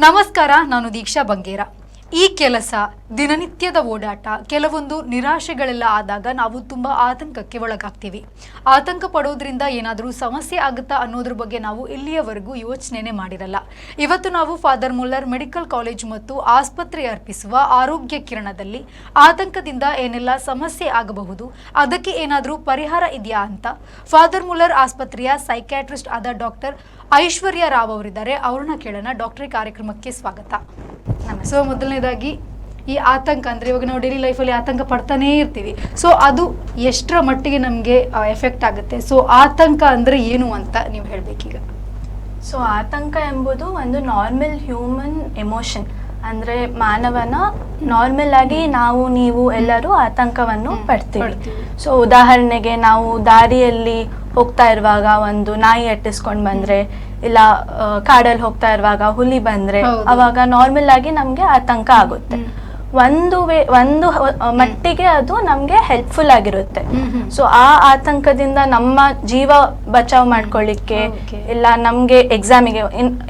ನಮಸ್ಕಾರ, ನಾನು ದೀಕ್ಷಾ ಬಂಗೇರ. ಈ ಕೆಲಸ ದಿನನಿತ್ಯದ ಓಡಾಟ, ಕೆಲವೊಂದು ನಿರಾಶೆಗಳೆಲ್ಲ ಆದಾಗ ನಾವು ತುಂಬ ಆತಂಕಕ್ಕೆ ಒಳಗಾಗ್ತೀವಿ. ಆತಂಕ ಪಡೋದ್ರಿಂದ ಏನಾದರೂ ಸಮಸ್ಯೆ ಆಗುತ್ತಾ ಅನ್ನೋದ್ರ ಬಗ್ಗೆ ನಾವು ಇಲ್ಲಿಯವರೆಗೂ ಯೋಚನೆ ಮಾಡಿರಲ್ಲ. ಇವತ್ತು ನಾವು ಫಾದರ್ ಮುಲ್ಲರ್ ಮೆಡಿಕಲ್ ಕಾಲೇಜು ಮತ್ತು ಆಸ್ಪತ್ರೆ ಅರ್ಪಿಸುವ ಆರೋಗ್ಯ ಕಿರಣದಲ್ಲಿ ಆತಂಕದಿಂದ ಏನೆಲ್ಲ ಸಮಸ್ಯೆ ಆಗಬಹುದು, ಅದಕ್ಕೆ ಏನಾದರೂ ಪರಿಹಾರ ಇದೆಯಾ ಅಂತ ಫಾದರ್ ಮುಲ್ಲರ್ ಆಸ್ಪತ್ರೆಯ ಸೈಕ್ಯಾಟ್ರಿಸ್ಟ್ ಆದ ಡಾಕ್ಟರ್ ಐಶ್ವರ್ಯ ರಾವ್ ಅವರಿದ್ದಾರೆ. ಅವ್ರನ್ನ ಕೇಳೋಣ. ಡಾಕ್ಟರ್, ಕಾರ್ಯಕ್ರಮಕ್ಕೆ ಸ್ವಾಗತ. ಸೊ ಮೊದಲನೇದಾಗಿ, ಈ ಆತಂಕ ಅಂದರೆ ಇವಾಗ ನಾವು ಡೈಲಿ ಲೈಫಲ್ಲಿ ಆತಂಕ ಪಡ್ತಾನೇ ಇರ್ತೀವಿ. ಸೊ ಅದು ಎಷ್ಟರ ಮಟ್ಟಿಗೆ ನಮಗೆ ಎಫೆಕ್ಟ್ ಆಗುತ್ತೆ? ಸೊ ಆತಂಕ ಅಂದರೆ ಏನು ಅಂತ ನೀವು ಹೇಳಬೇಕೀಗ. ಸೊ ಆತಂಕ ಎಂಬುದು ಒಂದು ನಾರ್ಮಲ್ ಹ್ಯೂಮನ್ ಎಮೋಷನ್. ಅಂದರೆ ಮಾನವನ ನಾರ್ಮಲ್ ಆಗಿ ನೀವು ಎಲ್ಲರೂ ಆತಂಕವನ್ನು ಪಡ್ತೀವಿ. ಸೊ ಉದಾಹರಣೆಗೆ, ನಾವು ದಾರಿಯಲ್ಲಿ ಹೋಗ್ತಾ ಇರುವಾಗ ಒಂದು ನಾಯಿ ಅಟ್ಟಿಸ್ಕೊಂಡು ಬಂದರೆ, ಇಲ್ಲ ಕಾಡಲ್ಲಿ ಹೋಗ್ತಾ ಇರುವಾಗ ಹುಲಿ ಬಂದರೆ, ಅವಾಗ ನಾರ್ಮಲ್ ಆಗಿ ನಮಗೆ ಆತಂಕ ಆಗುತ್ತೆ. ಒಂದು ಮಟ್ಟಿಗೆ ಅದು ನಮಗೆ ಹೆಲ್ಪ್ಫುಲ್ ಆಗಿರುತ್ತೆ. ಸೊ ಆ ಆತಂಕದಿಂದ ನಮ್ಮ ಜೀವ ಬಚಾವ್ ಮಾಡ್ಕೊಳ್ಳಿಕ್ಕೆ, ಇಲ್ಲ ನಮಗೆ ಎಕ್ಸಾಮಿಗೆ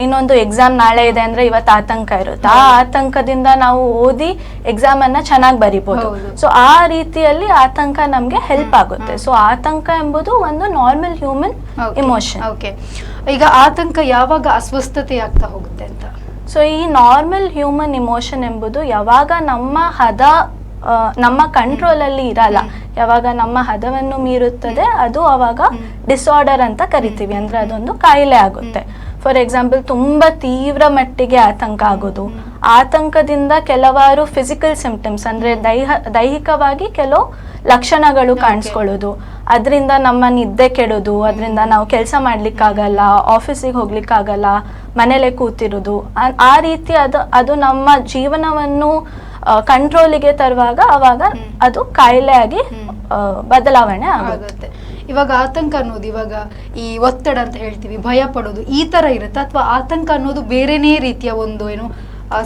ಇನ್ನೊಂದು ಎಕ್ಸಾಮ್ ನಾಳೆ ಇದೆ ಅಂದ್ರೆ ಇವತ್ತು ಆತಂಕ ಇರುತ್ತೆ, ಆ ಆತಂಕದಿಂದ ನಾವು ಓದಿ ಎಕ್ಸಾಮ್ ಅನ್ನ ಚೆನ್ನಾಗಿ ಬರಿಬಹುದು. ಸೊ ಆ ರೀತಿಯಲ್ಲಿ ಆತಂಕ ನಮ್ಗೆ ಹೆಲ್ಪ್ ಆಗುತ್ತೆ. ಸೊ ಆತಂಕ ಎಂಬುದು ಒಂದು ನಾರ್ಮಲ್ ಹ್ಯೂಮನ್ ಇಮೋಷನ್. ಈಗ ಆತಂಕ ಯಾವಾಗ ಅಸ್ವಸ್ಥತೆ ಆಗ್ತಾ ಹೋಗುತ್ತೆ ಅಂತ? ಸೊ ಈ ನಾರ್ಮಲ್ ಹ್ಯೂಮನ್ ಇಮೋಷನ್ ಎಂಬುದು ಯಾವಾಗ ನಮ್ಮ ಕಂಟ್ರೋಲಲ್ಲಿ ಇರಲ್ಲ, ಯಾವಾಗ ನಮ್ಮ ಹದವನ್ನು ಮೀರುತ್ತದೆ, ಅದು ಅವಾಗ ಡಿಸಾರ್ಡರ್ ಅಂತ ಕರಿತೀವಿ. ಅಂದ್ರೆ ಅದೊಂದು ಕಾಯಿಲೆ ಆಗುತ್ತೆ. ಫಾರ್ ಎಕ್ಸಾಂಪಲ್, ತುಂಬಾ ತೀವ್ರ ಮಟ್ಟಿಗೆ ಆತಂಕ ಆಗೋದು, ಆತಂಕದಿಂದ ಕೆಲವಾರು ಫಿಸಿಕಲ್ ಸಿಂಪ್ಟಮ್ಸ್ ಅಂದ್ರೆ ದೈಹಿಕವಾಗಿ ಕೆಲವು ಲಕ್ಷಣಗಳು ಕಾಣಿಸ್ಕೊಳ್ಳೋದು, ಅದರಿಂದ ನಮ್ಮ ನಿದ್ದೆ ಕೆಡೋದು, ಅದರಿಂದ ನಾವು ಕೆಲಸ ಮಾಡ್ಲಿಕ್ಕಾಗಲ್ಲ, ಆಫೀಸಿಗೆ ಹೋಗ್ಲಿಕ್ಕಾಗಲ್ಲ, ಮನೇಲೆ ಕೂತಿರೋದು, ಆ ರೀತಿ ಅದು ನಮ್ಮ ಜೀವನವನ್ನು ಕಂಟ್ರೋಲಿಗೆ ತರುವಾಗ ಅವಾಗ ಅದು ಕಾಯಿಲೆಯಾಗಿ ಬದಲಾವಣೆ ಆಗುತ್ತೆ. ಇವಾಗ ಆತಂಕ ಅನ್ನೋದು, ಇವಾಗ ಈ ಒತ್ತಡ ಅಂತ ಹೇಳ್ತೀವಿ, ಭಯ ಪಡೋದು, ಈ ತರ ಇರುತ್ತೆ, ಅಥವಾ ಆತಂಕ ಅನ್ನೋದು ಬೇರೆನೇ ರೀತಿಯ ಒಂದು ಏನು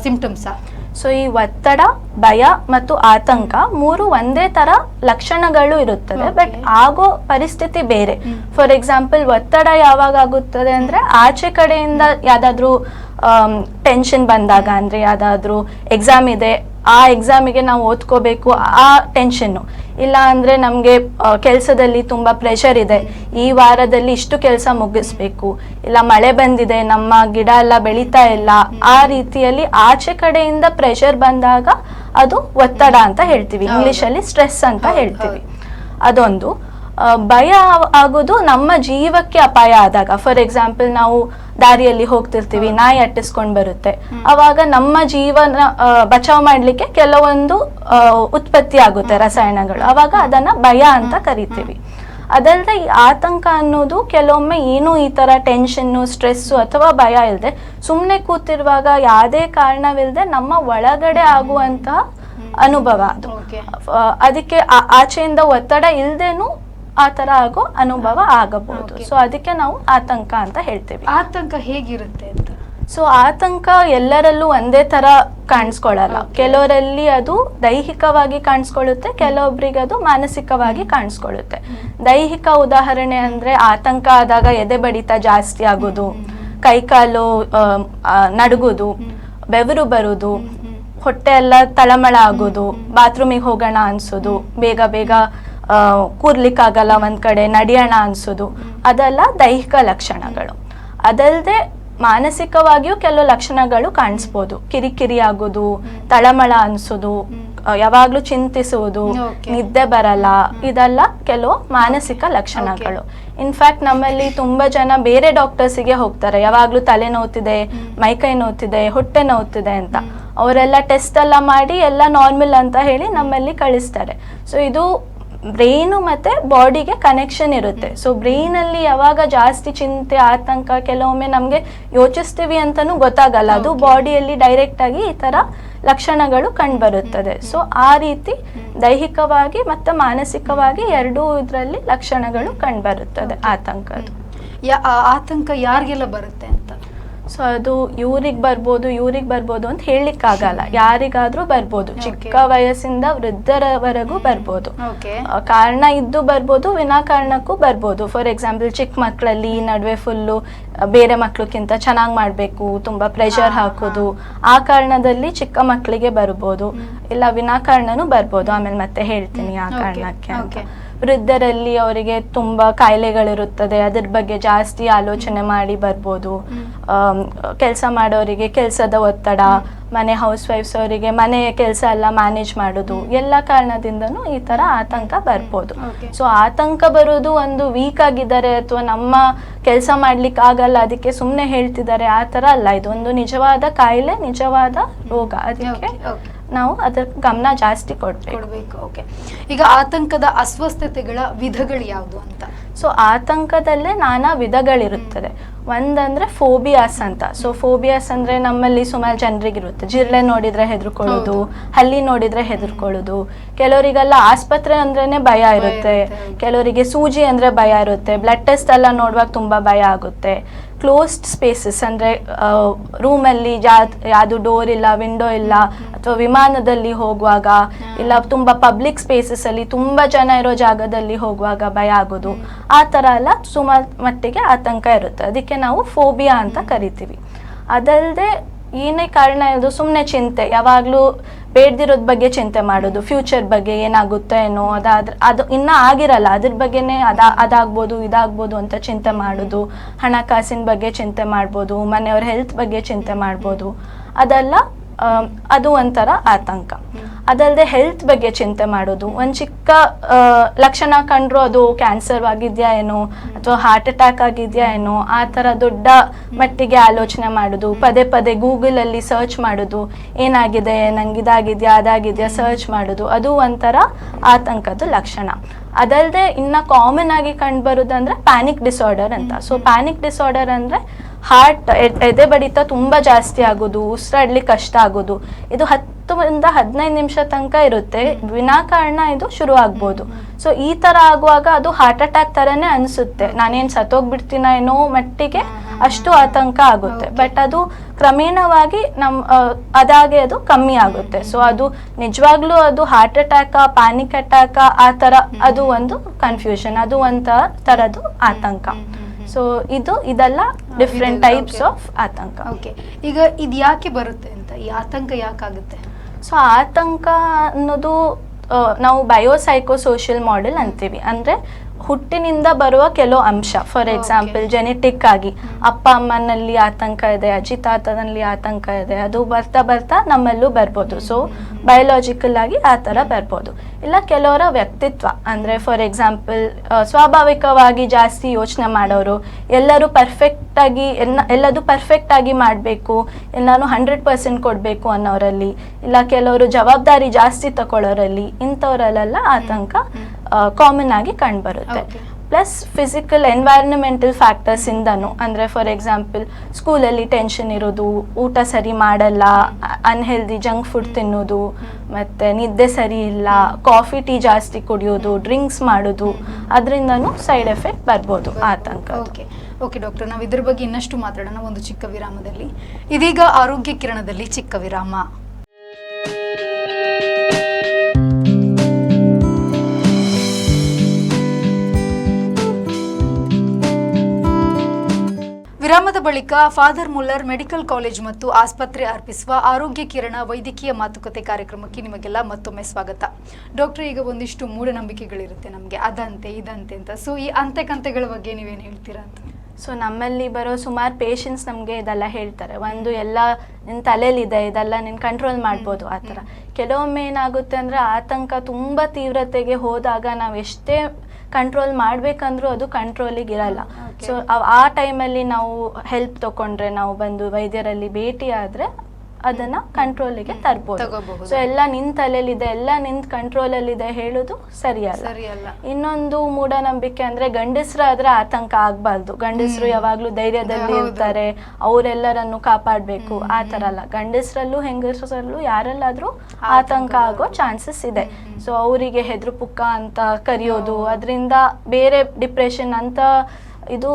ಸಿಂಪ್ಟಮ್ಸಾ? ಸೊ ಈ ಒತ್ತಡ, ಭಯ ಮತ್ತು ಆತಂಕ ಮೂರು ಒಂದೇ ತರ ಲಕ್ಷಣಗಳು ಇರುತ್ತದೆ, ಬಟ್ ಆಗೋ ಪರಿಸ್ಥಿತಿ ಬೇರೆ. ಫಾರ್ ಎಕ್ಸಾಂಪಲ್, ಒತ್ತಡ ಯಾವಾಗ ಆಗುತ್ತದೆ ಅಂದ್ರೆ ಆಚೆ ಕಡೆಯಿಂದ ಯಾವ್ದಾದ್ರು ಟೆನ್ಷನ್ ಬಂದಾಗ, ಅಂದ್ರೆ ಯಾವ್ದಾದ್ರು ಎಕ್ಸಾಮ್ ಇದೆ, ಆ ಎಕ್ಸಾಮಿಗೆ ನಾವು ಓದ್ಕೋಬೇಕು, ಆ ಟೆನ್ಷನ್ನು. ಇಲ್ಲ ಅಂದ್ರೆ ನಮ್ಗೆ ಕೆಲಸದಲ್ಲಿ ತುಂಬಾ ಪ್ರೆಷರ್ ಇದೆ, ಈ ವಾರದಲ್ಲಿ ಇಷ್ಟು ಕೆಲಸ ಮುಗಿಸ್ಬೇಕು, ಇಲ್ಲ ಮಳೆ ಬಂದಿದೆ, ನಮ್ಮ ಗಿಡ ಎಲ್ಲ ಬೆಳೀತಾ ಇಲ್ಲ, ಆ ರೀತಿಯಲ್ಲಿ ಆಚೆ ಕಡೆಯಿಂದ ಪ್ರೆಷರ್ ಬಂದಾಗ ಅದು ಒತ್ತಡ ಅಂತ ಹೇಳ್ತೀವಿ, ಇಂಗ್ಲಿಷ್ ಅಲ್ಲಿ ಸ್ಟ್ರೆಸ್ ಅಂತ ಹೇಳ್ತೀವಿ. ಅದೊಂದು. ಭಯ ಆಗೋದು ನಮ್ಮ ಜೀವಕ್ಕೆ ಅಪಾಯ ಆದಾಗ. ಫಾರ್ ಎಕ್ಸಾಂಪಲ್, ನಾವು ದಾರಿಯಲ್ಲಿ ಹೋಗ್ತಿರ್ತೀವಿ, ನಾಯಿ ಅಟ್ಟಿಸ್ಕೊಂಡು ಬರುತ್ತೆ, ಅವಾಗ ನಮ್ಮ ಜೀವನ ಬಚಾವ್ ಮಾಡ್ಲಿಕ್ಕೆ ಕೆಲವೊಂದು ಉತ್ಪತ್ತಿ ಆಗುತ್ತೆ ರಸಾಯನಗಳು, ಅವಾಗ ಅದನ್ನ ಭಯ ಅಂತ ಕರಿತೀವಿ. ಅದಲ್ಲದೆ ಈ ಆತಂಕ ಅನ್ನೋದು ಕೆಲವೊಮ್ಮೆ ಏನು ಈ ತರ ಟೆನ್ಷನ್ನು, ಸ್ಟ್ರೆಸ್ಸು ಅಥವಾ ಭಯ ಇಲ್ಲದೆ ಸುಮ್ಮನೆ ಕೂತಿರುವಾಗ ಯಾವುದೇ ಕಾರಣವಿಲ್ಲದೆ ನಮ್ಮ ಒಳಗಡೆ ಆಗುವಂತಹ ಅನುಭವ ಅದು. ಅದಕ್ಕೆ ಆಚೆಯಿಂದ ಒತ್ತಡ ಇಲ್ದೇನು ಆ ತರ ಆಗೋ ಅನುಭವ ಆಗಬಹುದು. ಸೊ ಅದಕ್ಕೆ ನಾವು ಆತಂಕ ಅಂತ ಹೇಳ್ತೀವಿ. ಆತಂಕ ಹೇಗಿರುತ್ತೆ ಅಂತ? ಸೊ ಆತಂಕ ಎಲ್ಲರಲ್ಲೂ ಒಂದೇ ತರ ಕಾಣಿಸ್ಕೊಳ್ಳಲ್ಲ. ಕೆಲವರಲ್ಲಿ ಅದು ದೈಹಿಕವಾಗಿ ಕಾಣಿಸ್ಕೊಳ್ಳುತ್ತೆ, ಕೆಲವೊಬ್ಬರಿಗೆ ಅದು ಮಾನಸಿಕವಾಗಿ ಕಾಣಿಸ್ಕೊಳ್ಳುತ್ತೆ. ದೈಹಿಕ ಉದಾಹರಣೆ ಅಂದ್ರೆ, ಆತಂಕ ಆದಾಗ ಎದೆ ಬಡಿತ ಜಾಸ್ತಿ ಆಗೋದು, ಕೈಕಾಲು ನಡುಗೋದು, ಬೆವರು ಬರೋದು, ಹೊಟ್ಟೆ ಎಲ್ಲ ತಳಮಳ ಆಗೋದು, ಬಾತ್ರೂಮಿಗೆ ಹೋಗೋಣ ಅನ್ಸೋದು, ಬೇಗ ಬೇಗ ಕೂರ್ಲಿಕ್ಕಾಗಲ್ಲ ಒಂದ್ ಕಡೆ, ನಡೆಯೋಣ ಅನ್ಸೋದು, ಅದೆಲ್ಲ ದೈಹಿಕ ಲಕ್ಷಣಗಳು. ಅದಲ್ಲದೆ ಮಾನಸಿಕವಾಗಿಯೂ ಕೆಲವು ಲಕ್ಷಣಗಳು ಕಾಣಿಸ್ಬೋದು. ಕಿರಿಕಿರಿ ಆಗೋದು, ತಳಮಳ ಅನ್ಸೋದು, ಯಾವಾಗ್ಲೂ ಚಿಂತಿಸುವುದು, ನಿದ್ದೆ ಬರಲ್ಲ, ಇದೆಲ್ಲ ಕೆಲವು ಮಾನಸಿಕ ಲಕ್ಷಣಗಳು. ಇನ್ಫ್ಯಾಕ್ಟ್ ನಮ್ಮಲ್ಲಿ ತುಂಬಾ ಜನ ಬೇರೆ ಡಾಕ್ಟರ್ಸಿಗೆ ಹೋಗ್ತಾರೆ, ಯಾವಾಗ್ಲೂ ತಲೆ ನೋವ್ತಿದೆ, ಮೈಕೈ ನೋವ್ತಿದೆ, ಹೊಟ್ಟೆ ನೋವ್ತಿದೆ ಅಂತ. ಅವರೆಲ್ಲ ಟೆಸ್ಟ್ ಎಲ್ಲ ಮಾಡಿ ಎಲ್ಲ ನಾರ್ಮಲ್ ಅಂತ ಹೇಳಿ ನಮ್ಮಲ್ಲಿ ಕಳಿಸ್ತಾರೆ. ಸೊ ಇದು ಬ್ರೈನು ಮತ್ತೆ ಬಾಡಿಗೆ ಕನೆಕ್ಷನ್ ಇರುತ್ತೆ. ಸೊ ಬ್ರೈನ್ ಅಲ್ಲಿ ಯಾವಾಗ ಜಾಸ್ತಿ ಚಿಂತೆ, ಆತಂಕ, ಕೆಲವೊಮ್ಮೆ ನಮ್ಗೆ ಯೋಚಿಸ್ತೀವಿ ಅಂತಾನೂ ಗೊತ್ತಾಗಲ್ಲ, ಅದು ಬಾಡಿಯಲ್ಲಿ ಡೈರೆಕ್ಟ್ ಆಗಿ ಈ ತರ ಲಕ್ಷಣಗಳು ಕಂಡುಬರುತ್ತದೆ. ಸೊ ಆ ರೀತಿ ದೈಹಿಕವಾಗಿ ಮತ್ತೆ ಮಾನಸಿಕವಾಗಿ ಎರಡೂ ಇದರಲ್ಲಿ ಲಕ್ಷಣಗಳು ಕಂಡುಬರುತ್ತದೆ ಆತಂಕದ್ದು. ಆತಂಕ ಯಾರಿಗೆಲ್ಲ ಬರುತ್ತೆ ಅಂತ? ಸೊ ಅದು ಇವ್ರಿಗೆ ಬರ್ಬೋದು ಅಂತ ಹೇಳಲಿಕ್ಕಾಗಲ್ಲ, ಯಾರಿಗಾದ್ರೂ ಬರ್ಬೋದು, ಚಿಕ್ಕ ವಯಸ್ಸಿಂದ ವೃದ್ಧರವರೆಗೂ ಬರ್ಬೋದು. ಕಾರಣ ಇದ್ದು ಬರ್ಬೋದು, ವಿನಾಕಾರಣಕ್ಕೂ ಬರ್ಬೋದು. ಫಾರ್ ಎಕ್ಸಾಂಪಲ್ ಚಿಕ್ಕ ಮಕ್ಕಳಲ್ಲಿ ಈ ನಡುವೆ ಫುಲ್ಲು ಬೇರೆ ಮಕ್ಳಕ್ಕಿಂತ ಚೆನ್ನಾಗಿ ಮಾಡಬೇಕು, ತುಂಬಾ ಪ್ರೆಷರ್ ಹಾಕೋದು, ಆ ಕಾರಣದಲ್ಲಿ ಚಿಕ್ಕ ಮಕ್ಕಳಿಗೆ ಬರ್ಬೋದು, ಇಲ್ಲ ವಿನಾಕಾರಣನೂ ಬರ್ಬೋದು. ಆಮೇಲೆ ಮತ್ತೆ ಹೇಳ್ತೀನಿ ಆ ಕಾರಣಕ್ಕೆ ಅಂತ. ವೃದ್ಧರಲ್ಲಿ ಅವರಿಗೆ ತುಂಬಾ ಕಾಯಿಲೆಗಳಿರುತ್ತದೆ, ಅದ್ರ ಬಗ್ಗೆ ಜಾಸ್ತಿ ಆಲೋಚನೆ ಮಾಡಿ ಬರ್ಬೋದು. ಕೆಲಸ ಮಾಡೋರಿಗೆ ಕೆಲಸದ ಒತ್ತಡ, ಮನೆ ಹೌಸ್ ವೈಫ್ಸ್ ಅವರಿಗೆ ಮನೆಯ ಕೆಲಸ ಎಲ್ಲ ಮ್ಯಾನೇಜ್ ಮಾಡೋದು, ಎಲ್ಲ ಕಾರಣದಿಂದನೂ ಈ ತರ ಆತಂಕ ಬರ್ಬೋದು. ಸೊ ಆತಂಕ ಬರೋದು ಒಂದು ವೀಕ್ ಆಗಿದ್ದಾರೆ ಅಥವಾ ನಮ್ಮ ಕೆಲಸ ಮಾಡ್ಲಿಕ್ಕೆ ಆಗಲ್ಲ ಅದಕ್ಕೆ ಸುಮ್ಮನೆ ಹೇಳ್ತಿದ್ದಾರೆ ಆ ತರ ಅಲ್ಲ. ಇದೊಂದು ನಿಜವಾದ ಕಾಯಿಲೆ, ನಿಜವಾದ ರೋಗ. ಅದಕ್ಕೆ ನಾವು ಅದಕ್ಕೆ ಗಮನ ಜಾಸ್ತಿ ಕೊಡ್ಬೇಕು. ಓಕೆ, ಈಗ ಆತಂಕದ ಅಸ್ವಸ್ಥತೆಗಳ ವಿಧಗಳು ಯಾವುದು ಅಂತ? ಸೊ ಆತಂಕದಲ್ಲೇ ನಾನಾ ವಿಧಗಳಿರುತ್ತದೆ. ಒಂದಂದ್ರೆ ಫೋಬಿಯಾಸ್ ಅಂತ. ಸೊ ಫೋಬಿಯಾಸ್ ಅಂದ್ರೆ ನಮ್ಮಲ್ಲಿ ಸುಮಾರು ಜನರಿಗಿರುತ್ತೆ. ಜಿರ್ಲೆ ನೋಡಿದ್ರೆ ಹೆದರ್ಕೊಳ್ಳೋದು, ಹಲ್ಲಿ ನೋಡಿದ್ರೆ ಹೆದರ್ಕೊಳ್ಳೋದು, ಕೆಲವರಿಗೆಲ್ಲ ಆಸ್ಪತ್ರೆ ಅಂದ್ರೇನೆ ಭಯ ಇರುತ್ತೆ, ಕೆಲವರಿಗೆ ಸೂಜಿ ಅಂದ್ರೆ ಭಯ ಇರುತ್ತೆ, ಬ್ಲಡ್ ಟೆಸ್ಟ್ ಎಲ್ಲ ನೋಡುವಾಗ ತುಂಬಾ ಭಯ ಆಗುತ್ತೆ. ಕ್ಲೋಸ್ಡ್ ಸ್ಪೇಸಸ್ ಅಂದ್ರೆ ರೂಮಲ್ಲಿ ಯಾವುದು ಡೋರ್ ಇಲ್ಲ, ವಿಂಡೋ ಇಲ್ಲ, ಅಥವಾ ವಿಮಾನದಲ್ಲಿ ಹೋಗುವಾಗ, ಇಲ್ಲ ತುಂಬಾ ಪಬ್ಲಿಕ್ ಸ್ಪೇಸಸ್ ಅಲ್ಲಿ ತುಂಬಾ ಜನ ಇರೋ ಜಾಗದಲ್ಲಿ ಹೋಗುವಾಗ ಭಯ ಆಗೋದು, ಆ ತರ ಎಲ್ಲ ಸುಮಾರು ಮಟ್ಟಿಗೆ ಆತಂಕ ಇರುತ್ತೆ. ಅದಕ್ಕೆ ನಾವು ಫೋಬಿಯಾ ಅಂತ ಕರಿತೀವಿ. ಅದಲ್ಲದೆ ಏನೇ ಕಾರಣ ಇರೋದು ಸುಮ್ಮನೆ ಚಿಂತೆ, ಯಾವಾಗಲೂ ಬೇಡ್ದಿರೋದ್ ಬಗ್ಗೆ ಚಿಂತೆ ಮಾಡೋದು, ಫ್ಯೂಚರ್ ಬಗ್ಗೆ ಏನಾಗುತ್ತೆ ಏನೋ, ಅದು ಇನ್ನೂ ಆಗಿರಲ್ಲ, ಅದ್ರ ಬಗ್ಗೆನೇ ಅದಾಗ್ಬೋದು ಇದಾಗ್ಬೋದು ಅಂತ ಚಿಂತೆ ಮಾಡೋದು, ಹಣಕಾಸಿನ ಬಗ್ಗೆ ಚಿಂತೆ ಮಾಡ್ಬೋದು, ಮನೆಯವ್ರ ಹೆಲ್ತ್ ಬಗ್ಗೆ ಚಿಂತೆ ಮಾಡ್ಬೋದು, ಅದೆಲ್ಲ ಅದು ಒಂಥರ ಆತಂಕ. ಅದಲ್ಲದೆ ಹೆಲ್ತ್ ಬಗ್ಗೆ ಚಿಂತೆ ಮಾಡೋದು, ಒಂದು ಚಿಕ್ಕ ಲಕ್ಷಣ ಕಂಡ್ರು ಅದು ಕ್ಯಾನ್ಸರ್ ಆಗಿದೆಯಾ ಏನೋ ಅಥವಾ ಹಾರ್ಟ್ ಅಟ್ಯಾಕ್ ಆಗಿದೆಯಾ ಏನೋ, ಆ ಥರ ದೊಡ್ಡ ಮಟ್ಟಿಗೆ ಆಲೋಚನೆ ಮಾಡೋದು, ಪದೇ ಪದೇ ಗೂಗಲಲ್ಲಿ ಸರ್ಚ್ ಮಾಡೋದು, ಏನಾಗಿದೆ ನಂಗೆ ಇದಾಗಿದೆಯಾ ಅದಾಗಿದೆಯಾ ಸರ್ಚ್ ಮಾಡೋದು, ಅದು ಒಂಥರ ಆತಂಕದ ಲಕ್ಷಣ. ಅದಲ್ಲದೆ ಇನ್ನು ಕಾಮನ್ ಆಗಿ ಕಂಡುಬರೋದಂದ್ರೆ ಪ್ಯಾನಿಕ್ ಡಿಸಾರ್ಡರ್ ಅಂತ. ಸೊ ಪ್ಯಾನಿಕ್ ಡಿಸಾರ್ಡರ್ ಅಂದರೆ ಹಾರ್ಟ್ ಎದೆ ಬಡಿತ ತುಂಬ ಜಾಸ್ತಿ ಆಗೋದು, ಉಸಿರಾಡ್ಲಿಕ್ಕೆ ಕಷ್ಟ ಆಗೋದು, ಇದು 10ರಿಂದ 15 ನಿಮಿಷ ತನಕ ಇರುತ್ತೆ, ವಿನಾಕಾರಣ ಇದು ಶುರು ಆಗ್ಬೋದು. ಸೊ ಈ ಥರ ಆಗುವಾಗ ಅದು ಹಾರ್ಟ್ ಅಟ್ಯಾಕ್ ಥರನೇ ಅನಿಸುತ್ತೆ, ನಾನೇನು ಸತ್ತೋಗ್ಬಿಡ್ತೀನ ಏನೋ ಮಟ್ಟಿಗೆ ಅಷ್ಟು ಆತಂಕ ಆಗುತ್ತೆ. ಬಟ್ ಅದು ಕ್ರಮೇಣವಾಗಿ ಅದಾಗೆ ಅದು ಕಮ್ಮಿ ಆಗುತ್ತೆ. ಸೊ ಅದು ನಿಜವಾಗ್ಲೂ ಅದು ಹಾರ್ಟ್ ಅಟ್ಯಾಕ, ಪ್ಯಾನಿಕ್ ಅಟ್ಯಾಕ, ಆ ಥರ ಅದು ಒಂದು ಕನ್ಫ್ಯೂಷನ್, ಅದು ಒಂದು ಥರದ್ದು ಆತಂಕ. ಸೊ ಇದೆಲ್ಲ ಡಿಫ್ರೆಂಟ್ ಟೈಪ್ಸ್ ಆಫ್ ಆತಂಕ. ಓಕೆ, ಈಗ ಇದು ಯಾಕೆ ಬರುತ್ತೆ ಅಂತ, ಈ ಆತಂಕ ಯಾಕಾಗುತ್ತೆ? ಸೊ ಆತಂಕ ಅನ್ನೋದು ನಾವು ಬಯೋಸೈಕೋಸೋಷಿಯಲ್ ಮಾಡೆಲ್ ಅಂತೀವಿ. ಅಂದರೆ ಹುಟ್ಟಿನಿಂದ ಬರುವ ಕೆಲವು ಅಂಶ. ಫಾರ್ ಎಕ್ಸಾಂಪಲ್ ಜೆನೆಟಿಕ್ ಆಗಿ ಅಪ್ಪ ಅಮ್ಮನಲ್ಲಿ ಆತಂಕ ಇದೆ, ಅಜ್ಜಿ ತಾತನಲ್ಲಿ ಆತಂಕ ಇದೆ, ಅದು ಬರ್ತಾ ಬರ್ತಾ ನಮ್ಮಲ್ಲೂ ಬರ್ಬೋದು. ಸೊ ಬಯೋಲಾಜಿಕಲ್ ಆಗಿ ಆ ಥರ ಬರ್ಬೋದು. ಇಲ್ಲ ಕೆಲವರ ವ್ಯಕ್ತಿತ್ವ, ಅಂದರೆ ಫಾರ್ ಎಕ್ಸಾಂಪಲ್ ಸ್ವಾಭಾವಿಕವಾಗಿ ಜಾಸ್ತಿ ಯೋಚನೆ ಮಾಡೋರು, ಎಲ್ಲರೂ ಪರ್ಫೆಕ್ಟಾಗಿ ಎಲ್ಲದು ಪರ್ಫೆಕ್ಟಾಗಿ ಮಾಡಬೇಕು, ಎಲ್ಲನೂ 100% ಕೊಡಬೇಕು ಅನ್ನೋರಲ್ಲಿ, ಇಲ್ಲ ಕೆಲವರು ಜವಾಬ್ದಾರಿ ಜಾಸ್ತಿ ತಗೊಳ್ಳೋರಲ್ಲಿ, ಇಂಥವರಲ್ಲೆಲ್ಲ ಆತಂಕ ಕಾಮನ್ ಆಗಿ ಕಂಡುಬರುತ್ತೆ. ಪ್ಲಸ್ ಫಿಸಿಕಲ್ ಎನ್ವೈರನ್ಮೆಂಟಲ್ ಫ್ಯಾಕ್ಟರ್ಸ್ ಇಂದನು, ಅಂದರೆ ಫಾರ್ ಎಕ್ಸಾಂಪಲ್ ಸ್ಕೂಲಲ್ಲಿ ಟೆನ್ಷನ್ ಇರೋದು, ಊಟ ಸರಿ ಮಾಡಲ್ಲ, ಅನ್ಹೆಲ್ದಿ ಜಂಕ್ ಫುಡ್ ತಿನ್ನೋದು, ಮತ್ತು ನಿದ್ದೆ ಸರಿ ಇಲ್ಲ, ಕಾಫಿ ಟೀ ಜಾಸ್ತಿ ಕುಡಿಯೋದು, ಡ್ರಿಂಕ್ಸ್ ಮಾಡೋದು, ಅದರಿಂದನೂ ಸೈಡ್ ಎಫೆಕ್ಟ್ ಬರ್ಬೋದು ಆತಂಕ. ಓಕೆ ಡಾಕ್ಟರ್, ನಾವು ಇದ್ರ ಬಗ್ಗೆ ಇನ್ನಷ್ಟು ಮಾತಾಡೋಣ ಒಂದು ಚಿಕ್ಕ ವಿರಾಮದಲ್ಲಿ. ಇದೀಗ ಆರೋಗ್ಯ ಕಿರಣದಲ್ಲಿ ಚಿಕ್ಕ ವಿರಾಮ. ವಿರಾಮದ ಬಳಿಕ ಫಾದರ್ ಮುಲ್ಲರ್ ಮೆಡಿಕಲ್ ಕಾಲೇಜ್ ಮತ್ತು ಆಸ್ಪತ್ರೆ ಅರ್ಪಿಸುವ ಆರೋಗ್ಯ ಕಿರಣ ವೈದ್ಯಕೀಯ ಮಾತುಕತೆ ಕಾರ್ಯಕ್ರಮಕ್ಕೆ ನಿಮಗೆಲ್ಲ ಮತ್ತೊಮ್ಮೆ ಸ್ವಾಗತ. ಡಾಕ್ಟರ್, ಈಗ ಒಂದಿಷ್ಟು ಮೂಢನಂಬಿಕೆಗಳಿರುತ್ತೆ ನಮಗೆ, ಅದಂತೆ ಇದಂತೆ ಅಂತ. ಸೊ ಈ ಅಂತೆಕಂತೆಗಳ ಬಗ್ಗೆ ನೀವೇನು ಹೇಳ್ತೀರಾ ಅಂತ? ಸೊ ನಮ್ಮಲ್ಲಿ ಬರೋ ಸುಮಾರು ಪೇಷಂಟ್ಸ್ ನಮಗೆ ಇದೆಲ್ಲ ಹೇಳ್ತಾರೆ. ಒಂದು ಎಲ್ಲ ನಿನ್ನ ತಲೆಯಲ್ಲಿದೆ, ಇದೆಲ್ಲ ನೀನು ಕಂಟ್ರೋಲ್ ಮಾಡ್ಬೋದು ಆ ಥರ. ಕೆಲವೊಮ್ಮೆ ಏನಾಗುತ್ತೆ ಅಂದರೆ ಆತಂಕ ತುಂಬ ತೀವ್ರತೆಗೆ ಹೋದಾಗ ನಾವು ಎಷ್ಟೇ ಕಂಟ್ರೋಲ್ ಮಾಡಬೇಕಂದ್ರೂ ಅದು ಕಂಟ್ರೋಲಿಗೆ ಇರಲ್ಲ. ಸೊ ಆ ಟೈಮಲ್ಲಿ ನಾವು ಹೆಲ್ಪ್ ತಗೊಂಡ್ರೆ, ನಾವು ಬಂದು ವೈದ್ಯರಲ್ಲಿ ಭೇಟಿ ಆದರೆ ಅದನ್ನ ಕಂಟ್ರೋಲಿಗೆ ತರಬಹುದು. ಸೊ ಎಲ್ಲ ನಿನ್ ತಲೆಯಲ್ಲಿದೆ, ಎಲ್ಲ ನಿನ್ ಕಂಟ್ರೋಲಲ್ಲಿದೆ ಹೇಳೋದು ಸರಿಯಲ್ಲ. ಇನ್ನೊಂದು ಮೂಢನಂಬಿಕೆ ಅಂದ್ರೆ ಗಂಡಸರಾದ್ರೆ ಆತಂಕ ಆಗ್ಬಾರ್ದು, ಗಂಡಸರು ಯಾವಾಗ್ಲೂ ಧೈರ್ಯದಲ್ಲಿ ಇರ್ತಾರೆ, ಅವರೆಲ್ಲರನ್ನು ಕಾಪಾಡಬೇಕು, ಆ ಥರ ಅಲ್ಲ. ಗಂಡಸರಲ್ಲೂ ಹೆಂಗಸರಲ್ಲೂ ಯಾರೆಲ್ಲಾದ್ರೂ ಆತಂಕ ಆಗೋ ಚಾನ್ಸಸ್ ಇದೆ. ಸೊ ಅವರಿಗೆ ಹೆದ್ರು ಪುಕ್ಕ ಅಂತ ಕರೆಯೋದು, ಅದರಿಂದ ಬೇರೆ ಡಿಪ್ರೆಷನ್ ಅಂತ ಇದು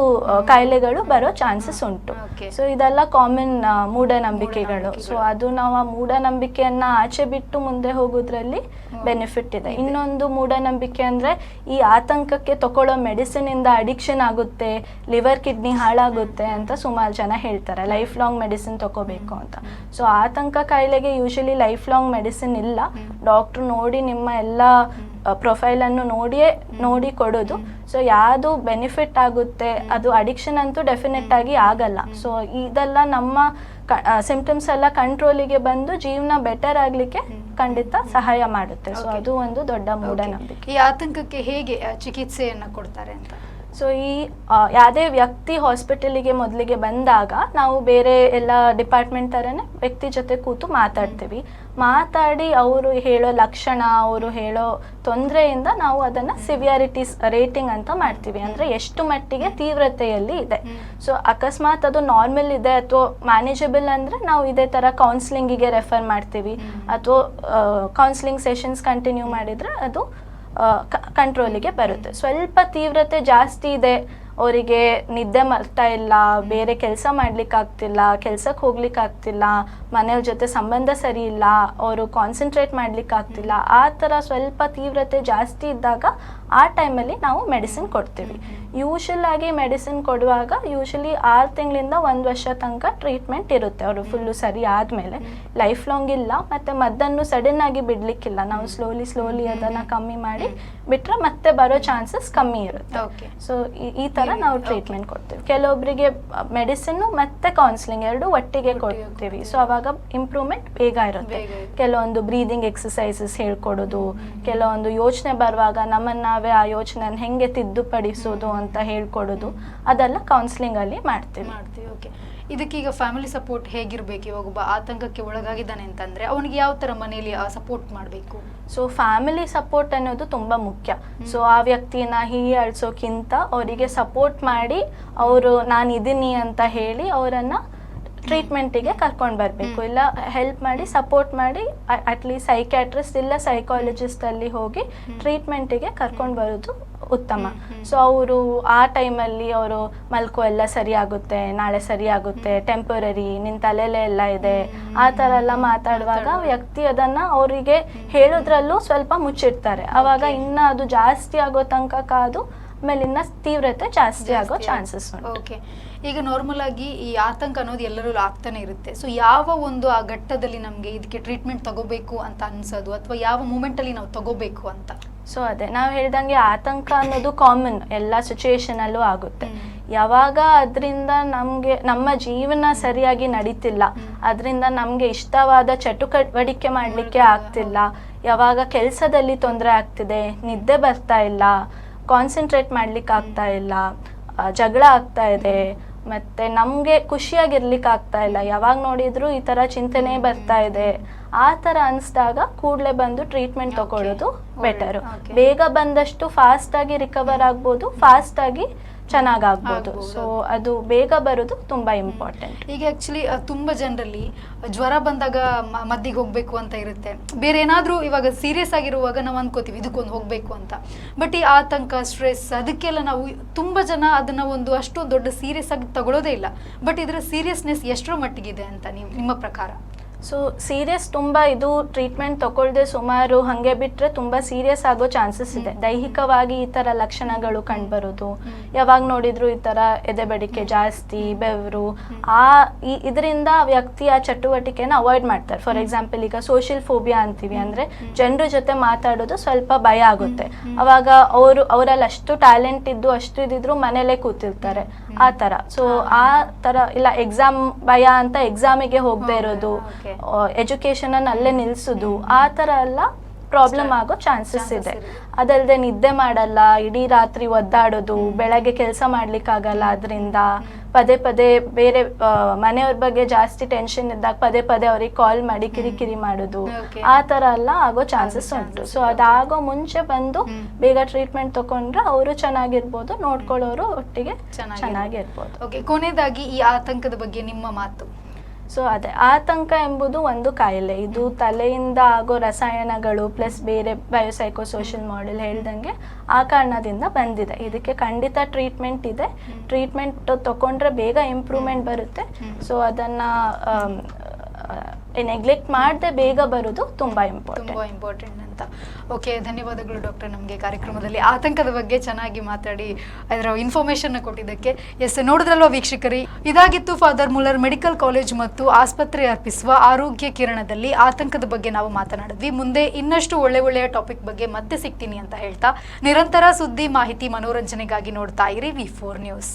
ಕಾಯಿಲೆಗಳು ಬರೋ ಚಾನ್ಸಸ್ ಉಂಟು. Okay. ಸೊ ಇದೆಲ್ಲ ಕಾಮನ್ ಮೂಢನಂಬಿಕೆಗಳು. ಸೊ ಅದು ನಾವು ಆ ಮೂಢನಂಬಿಕೆಯನ್ನ ಆಚೆ ಬಿಟ್ಟು ಮುಂದೆ ಹೋಗೋದ್ರಲ್ಲಿ ಬೆನಿಫಿಟ್ ಇದೆ. ಇನ್ನೊಂದು ಮೂಢನಂಬಿಕೆ ಅಂದ್ರೆ ಈ ಆತಂಕಕ್ಕೆ ತಗೊಳ್ಳೋ ಮೆಡಿಸಿನ್ ಇಂದ ಅಡಿಕ್ಷನ್ ಆಗುತ್ತೆ, ಲಿವರ್ ಕಿಡ್ನಿ ಹಾಳಾಗುತ್ತೆ ಅಂತ ಸುಮಾರು ಜನ ಹೇಳ್ತಾರೆ, ಲೈಫ್ ಲಾಂಗ್ ಮೆಡಿಸಿನ್ ತಗೋಬೇಕು ಅಂತ. ಸೊ ಆತಂಕ ಕಾಯಿಲೆಗೆ ಯೂಶಲಿ ಲೈಫ್ ಲಾಂಗ್ ಮೆಡಿಸಿನ್ ಇಲ್ಲ. ಡಾಕ್ಟ್ರು ನೋಡಿ ನಿಮ್ಮ ಎಲ್ಲ ಪ್ರೊಫೈಲ್ ಅನ್ನು ನೋಡಿ ಕೊಡೋದು. ಸೊ ಯಾವುದು ಬೆನಿಫಿಟ್ ಆಗುತ್ತೆ, ಅದು ಅಡಿಕ್ಷನ್ ಅಂತೂ ಡೆಫಿನೆಟ್ ಆಗಿ ಆಗಲ್ಲ. ಸೊ ಇದೆಲ್ಲ ನಮ್ಮ ಸಿಂಪ್ಟಮ್ಸ್ ಎಲ್ಲ ಕಂಟ್ರೋಲಿಗೆ ಬಂದು ಜೀವನ ಬೆಟರ್ ಆಗ್ಲಿಕ್ಕೆ ಖಂಡಿತ ಸಹಾಯ ಮಾಡುತ್ತೆ. ಸೊ ಅದು ಒಂದು ದೊಡ್ಡ ಮೂಢನಂಬಿಕೆ. ಈ ಆತಂಕಕ್ಕೆ ಹೇಗೆ ಚಿಕಿತ್ಸೆಯನ್ನ ಕೊಡ್ತಾರೆ ಅಂತ? ಸೊ ಈ ಯಾವುದೇ ವ್ಯಕ್ತಿ ಹಾಸ್ಪಿಟಲಿಗೆ ಮೊದಲಿಗೆ ಬಂದಾಗ ನಾವು ಬೇರೆ ಎಲ್ಲ ಡಿಪಾರ್ಟ್ಮೆಂಟ್ ಥರನೇ ವ್ಯಕ್ತಿ ಜೊತೆ ಕೂತು ಮಾತಾಡಿ ಅವರು ಹೇಳೋ ಲಕ್ಷಣ, ಅವರು ಹೇಳೋ ತೊಂದರೆಯಿಂದ ನಾವು ಅದನ್ನು ಸಿವಿಯಾರಿಟೀಸ್ ರೇಟಿಂಗ್ ಅಂತ ಮಾಡ್ತೀವಿ. ಅಂದರೆ ಎಷ್ಟು ಮಟ್ಟಿಗೆ ತೀವ್ರತೆಯಲ್ಲಿ ಇದೆ. ಸೊ ಅಕಸ್ಮಾತ್ ಅದು ನಾರ್ಮಲ್ ಇದೆ ಅಥವಾ ಮ್ಯಾನೇಜಬಲ್ ಅಂದರೆ ನಾವು ಇದೇ ಥರ ಕೌನ್ಸಿಲಿಂಗಿಗೆ ರೆಫರ್ ಮಾಡ್ತೀವಿ, ಅಥವಾ ಕೌನ್ಸಿಲಿಂಗ್ ಸೆಷನ್ಸ್ ಕಂಟಿನ್ಯೂ ಮಾಡಿದರೆ ಅದು ಕಂಟ್ರೋಲಿಗೆ ಬರುತ್ತೆ. ಸ್ವಲ್ಪ ತೀವ್ರತೆ ಜಾಸ್ತಿ ಇದೆ, ಅವರಿಗೆ ನಿದ್ದೆ ಮಾಡ್ತಾ ಇಲ್ಲ, ಬೇರೆ ಕೆಲಸ ಮಾಡ್ಲಿಕ್ಕಾಗ್ತಿಲ್ಲ, ಕೆಲ್ಸಕ್ಕೆ ಹೋಗ್ಲಿಕ್ಕಾಗ್ತಿಲ್ಲ, ಮನೆಯವ್ರ ಜೊತೆ ಸಂಬಂಧ ಸರಿ ಇಲ್ಲ, ಅವರು ಕಾನ್ಸಂಟ್ರೇಟ್ ಮಾಡ್ಲಿಕ್ಕಾಗ್ತಿಲ್ಲ, ಆ ಥರ ಸ್ವಲ್ಪ ತೀವ್ರತೆ ಜಾಸ್ತಿ ಇದ್ದಾಗ ಆ ಟೈಮಲ್ಲಿ ನಾವು ಮೆಡಿಸಿನ್ ಕೊಡ್ತೀವಿ. ಯೂಶಲ್ ಆಗಿ ಮೆಡಿಸಿನ್ ಕೊಡುವಾಗ ಯೂಶಲಿ 6 ತಿಂಗಳಿಂದ 1 ವರ್ಷ ತನಕ ಟ್ರೀಟ್ಮೆಂಟ್ ಇರುತ್ತೆ. ಅವರು ಫುಲ್ಲು ಸರಿ ಆದಮೇಲೆ ಲೈಫ್ ಲಾಂಗ್ ಇಲ್ಲ. ಮತ್ತು ಮದ್ದನ್ನು ಸಡನ್ ಆಗಿ ಬಿಡಲಿಕ್ಕಿಲ್ಲ, ನಾವು ಸ್ಲೋಲಿ ಅದನ್ನು ಕಮ್ಮಿ ಮಾಡಿ ಬಿಟ್ಟರೆ ಮತ್ತೆ ಬರೋ ಚಾನ್ಸಸ್ ಕಮ್ಮಿ ಇರುತ್ತೆ. ಸೊ ಈ ಥರ ನಾವು ಟ್ರೀಟ್ಮೆಂಟ್ ಕೊಡ್ತೀವಿ. ಕೆಲವೊಬ್ಬರಿಗೆ ಮೆಡಿಸಿನ್ನು ಮತ್ತು ಕೌನ್ಸಿಲಿಂಗ್ ಎರಡು ಒಟ್ಟಿಗೆ ಕೊಡ್ತೀವಿ. ಸೊ ಅವಾಗ ಇಂಪ್ರೂವ್ಮೆಂಟ್ ಬೇಗ ಇರುತ್ತೆ. ಕೆಲವೊಂದು ಬ್ರೀದಿಂಗ್ ಎಕ್ಸಸೈಸಸ್ ಹೇಳ್ಕೊಡೋದು, ಕೆಲವೊಂದು ಯೋಚನೆ ಬರುವಾಗ ನಮ್ಮನ್ನು ನಾವೇ ಆ ಯೋಚನೆಯನ್ನು ಹೆಂಗೆ ತಿದ್ದುಪಡಿಸೋದು ಅಂತ ಹೇಳ್ಕೊಡೋದು, ಅದೆಲ್ಲ ಕೌನ್ಸಿಲಿಂಗಲ್ಲಿ ಮಾಡ್ತೀವಿ. ಓಕೆ, ಇದಕ್ಕೀಗ ಫ್ಯಾಮಿಲಿ ಸಪೋರ್ಟ್ ಹೇಗಿರಬೇಕು? ಇವಾಗ ಒಬ್ಬ ಆತಂಕಕ್ಕೆ ಒಳಗಾಗಿದ್ದಾನೆ ಅಂತಂದರೆ ಅವನಿಗೆ ಯಾವ ಥರ ಮನೆಯಲ್ಲಿ ಸಪೋರ್ಟ್ ಮಾಡಬೇಕು? ಸೊ ಫ್ಯಾಮಿಲಿ ಸಪೋರ್ಟ್ ಅನ್ನೋದು ತುಂಬ ಮುಖ್ಯ. ಸೊ ಆ ವ್ಯಕ್ತಿನ ಹೀಯಾಳ್ಸೋಕ್ಕಿಂತ ಅವರಿಗೆ ಸಪೋರ್ಟ್ ಮಾಡಿ, ಅವರು ನಾನು ಇದ್ದೀನಿ ಅಂತ ಹೇಳಿ ಅವರನ್ನು ಟ್ರೀಟ್ಮೆಂಟಿಗೆ ಕರ್ಕೊಂಡು ಬರಬೇಕು. ಇಲ್ಲ ಹೆಲ್ಪ್ ಮಾಡಿ ಸಪೋರ್ಟ್ ಮಾಡಿ ಅಟ್ಲೀಸ್ಟ್ ಸೈಕ್ಯಾಟ್ರಿಸ್ಟ್ ಇಲ್ಲ ಸೈಕಾಲಜಿಸ್ಟಲ್ಲಿ ಹೋಗಿ ಟ್ರೀಟ್ಮೆಂಟಿಗೆ ಕರ್ಕೊಂಡು ಬರೋದು ಉತ್ತಮ. ಸೊ ಅವರು ಆ ಟೈಮಲ್ಲಿ ಅವರು ಮಲ್ಕೋ ಎಲ್ಲ ಸರಿಯಾಗುತ್ತೆ, ನಾಳೆ ಸರಿಯಾಗುತ್ತೆ, ಟೆಂಪರರಿ, ನಿನ್ನ ತಲೆಯಲ್ಲೇ ಎಲ್ಲ ಇದೆ, ಆ ಥರ ಎಲ್ಲ ಮಾತಾಡುವಾಗ ವ್ಯಕ್ತಿ ಅದನ್ನು ಅವರಿಗೆ ಹೇಳೋದ್ರಲ್ಲೂ ಸ್ವಲ್ಪ ಮುಚ್ಚಿಡ್ತಾರೆ. ಆವಾಗ ಇನ್ನೂ ಅದು ಜಾಸ್ತಿ ಆಗೋ ತನಕ ಕಾದು ಆಮೇಲೆ ಇನ್ನು ತೀವ್ರತೆ ಜಾಸ್ತಿ ಆಗೋ ಚಾನ್ಸಸ್ ಉಂಟು. ಓಕೆ, ಈಗ ನಾರ್ಮಲ್ ಆಗಿ ಈ ಆತಂಕ ಅನ್ನೋದು ಎಲ್ಲರೂ ಆಗ್ತಾನೆ ಇರುತ್ತೆ. ಸೊ ಯಾವ ಒಂದು ಆ ಘಟ್ಟದಲ್ಲಿ ನಮಗೆ ಇದಕ್ಕೆ ಟ್ರೀಟ್ಮೆಂಟ್ ತಗೋಬೇಕು ಅಂತ ಅನ್ಸೋದು, ಅಥವಾ ಯಾವ ಮೂಮೆಂಟಲ್ಲಿ ನಾವು ತಗೋಬೇಕು ಅಂತ? ಸೊ ಅದೇ ನಾವು ಹೇಳ್ದಂಗೆ ಆತಂಕ ಅನ್ನೋದು ಕಾಮನ್, ಎಲ್ಲ ಸಿಚುಯೇಷನಲ್ಲೂ ಆಗುತ್ತೆ. ಯಾವಾಗ ಅದರಿಂದ ನಮ್ಮ ಜೀವನ ಸರಿಯಾಗಿ ನಡೀತಿಲ್ಲ, ಅದರಿಂದ ನಮಗೆ ಇಷ್ಟವಾದ ಚಟುವಟಿಕೆ ಮಾಡಲಿಕ್ಕೆ ಆಗ್ತಿಲ್ಲ, ಯಾವಾಗ ಕೆಲಸದಲ್ಲಿ ತೊಂದರೆ ಆಗ್ತಿದೆ, ನಿದ್ದೆ ಬರ್ತಾ ಇಲ್ಲ, ಕಾನ್ಸಂಟ್ರೇಟ್ ಮಾಡ್ಲಿಕ್ಕೆ ಆಗ್ತಾ ಇಲ್ಲ, ಜಗಳ ಆಗ್ತಾ ಇದೆ, ಮತ್ತು ನಮಗೆ ಖುಷಿಯಾಗಿರ್ಲಿಕ್ಕೆ ಆಗ್ತಾ ಇಲ್ಲ, ಯಾವಾಗ ನೋಡಿದ್ರು ಈ ಥರ ಚಿಂತನೆ ಬರ್ತಾ ಇದೆ, ಆ ಥರ ಅನಿಸಿದಾಗ ಕೂಡಲೇ ಬಂದು ಟ್ರೀಟ್ಮೆಂಟ್ ತಗೊಳ್ಳೋದು ಬೆಟರು. ಬೇಗ ಬಂದಷ್ಟು ಫಾಸ್ಟಾಗಿ ರಿಕವರ್ ಆಗ್ಬೋದು, ಫಾಸ್ಟಾಗಿ ಚೆನ್ನಾಗಾಗ್ಬೋದು. ಸೊ ಅದು ಬೇಗ ಬರೋದು ತುಂಬ ಇಂಪಾರ್ಟೆಂಟ್. ಈಗ ಆ್ಯಕ್ಚುಲಿ ತುಂಬ ಜನರಲ್ಲಿ ಜ್ವರ ಬಂದಾಗ ಮದ್ದಿಗೆ ಹೋಗಬೇಕು ಅಂತ ಇರುತ್ತೆ, ಬೇರೆ ಏನಾದರೂ ಇವಾಗ ಸೀರಿಯಸ್ ಆಗಿರುವಾಗ ನಾವು ಅಂದ್ಕೋತೀವಿ ಇದಕ್ಕೊಂದು ಹೋಗಬೇಕು ಅಂತ. ಬಟ್ ಈ ಆತಂಕ, ಸ್ಟ್ರೆಸ್, ಅದಕ್ಕೆಲ್ಲ ನಾವು ತುಂಬ ಜನ ಅದನ್ನು ಒಂದು ಅಷ್ಟೊಂದು ದೊಡ್ಡ ಸೀರಿಯಸ್ ಆಗಿ ತಗೊಳ್ಳೋದೇ ಇಲ್ಲ. ಬಟ್ ಇದರ ಸೀರಿಯಸ್ನೆಸ್ ಎಷ್ಟರ ಮಟ್ಟಿಗಿದೆ ಅಂತ ನಿಮ್ಮ ಪ್ರಕಾರ? ಸೊ ಸೀರಿಯಸ್ ತುಂಬ ಇದು ಟ್ರೀಟ್ಮೆಂಟ್ ತಗೊಳ್ದೆ ಸುಮಾರು ಹಾಗೆ ಬಿಟ್ಟರೆ ತುಂಬ ಸೀರಿಯಸ್ ಆಗೋ ಚಾನ್ಸಸ್ ಇದೆ. ದೈಹಿಕವಾಗಿ ಈ ಥರ ಲಕ್ಷಣಗಳು ಕಂಡುಬರೋದು, ಯಾವಾಗ ನೋಡಿದ್ರು ಈ ಥರ ಎದೆಬಡಿಕೆ ಜಾಸ್ತಿ, ಬೆವರು, ಇದರಿಂದ ವ್ಯಕ್ತಿ ಆ ಚಟುವಟಿಕೆನ ಅವಾಯ್ಡ್ ಮಾಡ್ತಾರೆ. ಫಾರ್ ಎಕ್ಸಾಂಪಲ್ ಈಗ ಸೋಷಿಯಲ್ ಫೋಬಿಯಾ ಅಂತೀವಿ, ಅಂದರೆ ಜನರ ಜೊತೆ ಮಾತಾಡೋದು ಸ್ವಲ್ಪ ಭಯ ಆಗುತ್ತೆ. ಅವಾಗ ಅವರಲ್ಲಿ ಅಷ್ಟು ಟ್ಯಾಲೆಂಟ್ ಇದ್ದು ಅಷ್ಟು ಇದ್ದಿದ್ರು ಮನೇಲೇ ಕೂತಿರ್ತಾರೆ, ಆ ಥರ. ಸೊ ಆ ಥರ ಇಲ್ಲ, ಎಕ್ಸಾಮ್ ಭಯ ಅಂತ ಎಕ್ಸಾಮಿಗೆ ಹೋಗದೆ ಇರೋದು, ಎಜುಕೇಶನ್ ಅಲ್ಲೇ ನಿಲ್ಸೋದು, ಆ ಥರ ಎಲ್ಲ ಪ್ರಾಬ್ಲಮ್ ಆಗೋ ಚಾನ್ಸಸ್ ಇದೆ. ಅದಲ್ಲದೆ ನಿದ್ದೆ ಮಾಡಲ್ಲ, ಇಡೀ ರಾತ್ರಿ ಒದ್ದಾಡೋದು, ಬೆಳಗ್ಗೆ ಕೆಲಸ ಮಾಡ್ಲಿಕ್ಕಾಗಲ್ಲ, ಅದರಿಂದ ಪದೇ ಪದೇ ಬೇರೆ ಮನೆಯವ್ರ ಬಗ್ಗೆ ಜಾಸ್ತಿ ಟೆನ್ಷನ್ ಇದ್ದಾಗ ಪದೇ ಪದೇ ಅವ್ರಿಗೆ ಕಾಲ್ ಮಾಡಿ ಕಿರಿಕಿರಿ ಮಾಡೋದು, ಆ ಥರ ಎಲ್ಲ ಆಗೋ ಚಾನ್ಸಸ್ ಉಂಟು. ಸೊ ಅದಾಗೋ ಮುಂಚೆ ಬಂದು ಬೇಗ ಟ್ರೀಟ್ಮೆಂಟ್ ತಗೊಂಡ್ರೆ ಅವರು ಚೆನ್ನಾಗಿರ್ಬೋದು, ನೋಡ್ಕೊಳ್ಳೋರು ಒಟ್ಟಿಗೆ ಚೆನ್ನಾಗಿರ್ಬೋದು. ಓಕೆ, ಕೊನೆಯದಾಗಿ ಈ ಆತಂಕದ ಬಗ್ಗೆ ನಿಮ್ಮ ಮಾತು? ಸೊ ಅದೇ ಆತಂಕ ಎಂಬುದು ಒಂದು ಕಾಯಿಲೆ. ಇದು ತಲೆಯಿಂದ ಆಗೋ ರಸಾಯನಗಳು ಪ್ಲಸ್ ಬೇರೆ ಬಯೋಸೈಕೋಸೋಷಿಯಲ್ ಮಾಡೆಲ್ ಹೇಳ್ದಂಗೆ ಆ ಕಾರಣದಿಂದ ಬಂದಿದೆ. ಇದಕ್ಕೆ ಖಂಡಿತ ಟ್ರೀಟ್ಮೆಂಟ್ ಇದೆ. ಟ್ರೀಟ್ಮೆಂಟ್ ತಗೊಂಡ್ರೆ ಬೇಗ ಇಂಪ್ರೂವ್ಮೆಂಟ್ ಬರುತ್ತೆ. ಸೊ ಅದನ್ನ ನೆಗ್ಲೆಕ್ಟ್ ಮಾಡದೆ ಬೇಗ ಬರೋದು ತುಂಬಾ ಇಂಪಾರ್ಟೆಂಟ್ ಅಂತ. ಓಕೆ, ಧನ್ಯವಾದಗಳು ಡಾಕ್ಟರ್, ನಮಗೆ ಕಾರ್ಯಕ್ರಮದಲ್ಲಿ ಆತಂಕದ ಬಗ್ಗೆ ಚೆನ್ನಾಗಿ ಮಾತಾಡಿ ಅದರ ಇನ್ಫಾರ್ಮೇಶನ್ ಕೊಟ್ಟಿದ್ದಕ್ಕೆ. ಎಸ್, ನೋಡಿದ್ರಲ್ವ ವೀಕ್ಷಕರೇ, ಇದಾಗಿತ್ತು ಫಾದರ್ ಮುಲ್ಲರ್ ಮೆಡಿಕಲ್ ಕಾಲೇಜ್ ಮತ್ತು ಆಸ್ಪತ್ರೆ ಅರ್ಪಿಸುವ ಆರೋಗ್ಯ ಕಿರಣದಲ್ಲಿ ಆತಂಕದ ಬಗ್ಗೆ ನಾವು ಮಾತನಾಡಿದ್ವಿ. ಮುಂದೆ ಇನ್ನಷ್ಟು ಒಳ್ಳೆಯ ಟಾಪಿಕ್ ಬಗ್ಗೆ ಮತ್ತೆ ಸಿಗ್ತೀನಿ ಅಂತ ಹೇಳ್ತಾ, ನಿರಂತರ ಸುದ್ದಿ, ಮಾಹಿತಿ, ಮನೋರಂಜನೆಗಾಗಿ ನೋಡ್ತಾ ಇರಿ V4 ನ್ಯೂಸ್.